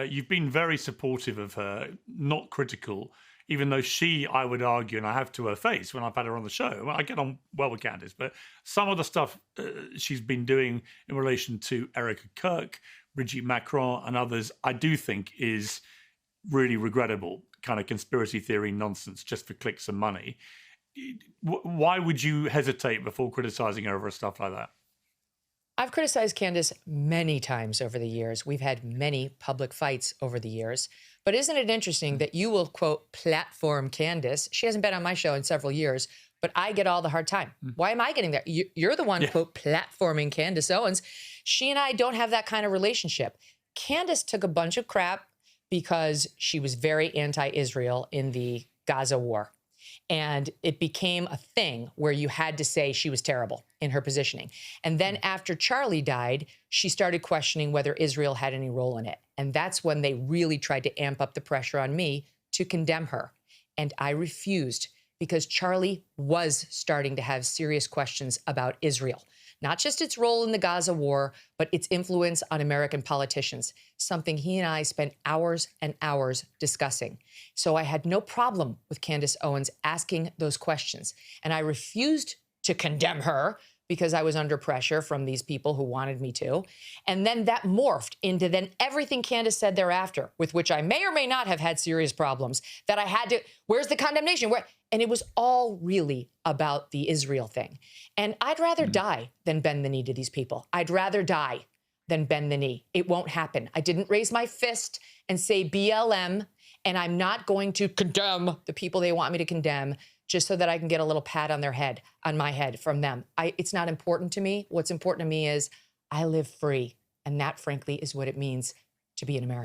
You've been very supportive of her, not critical, even though she, I would argue, and I have to her face when I've had her on the show, well, I get on well with Candace, but some of the stuff she's been doing in relation to Erica Kirk, Brigitte Macron, and others, I do think is really regrettable, kind of conspiracy theory nonsense just for clicks and money. Why would you hesitate before criticizing her over stuff like that? I've criticized Candace many times over the years. We've had many public fights over the years. But isn't it interesting that you will, quote, platform Candace? She hasn't been on my show in several years, but I get all the hard time. Why am I getting that? You're the one, quote, platforming Candace Owens. She and I don't have that kind of relationship. Candace took a bunch of crap because she was very anti-Israel in the Gaza war. And it became a thing where you had to say she was terrible in her positioning. And then after Charlie died, she started questioning whether Israel had any role in it. And that's when they really tried to amp up the pressure on me to condemn her. And I refused because Charlie was starting to have serious questions about Israel. Not just its role in the Gaza war, but its influence on American politicians, something he and I spent hours and hours discussing. So I had no problem with Candace Owens asking those questions. And I refused to condemn her because I was under pressure from these people who wanted me to. And then that morphed into then everything Candace said thereafter, with which I may or may not have had serious problems, that I had to, where's the condemnation? And it was all really about the Israel thing. And I'd rather die than bend the knee to these people. I'd rather die than bend the knee. It won't happen. I didn't raise my fist and say BLM, and I'm not going to condemn the people they want me to condemn just so that I can get a little pat on their head, on my head from them. It's not important to me. What's important to me is I live free. And that, frankly, is what it means to be an American.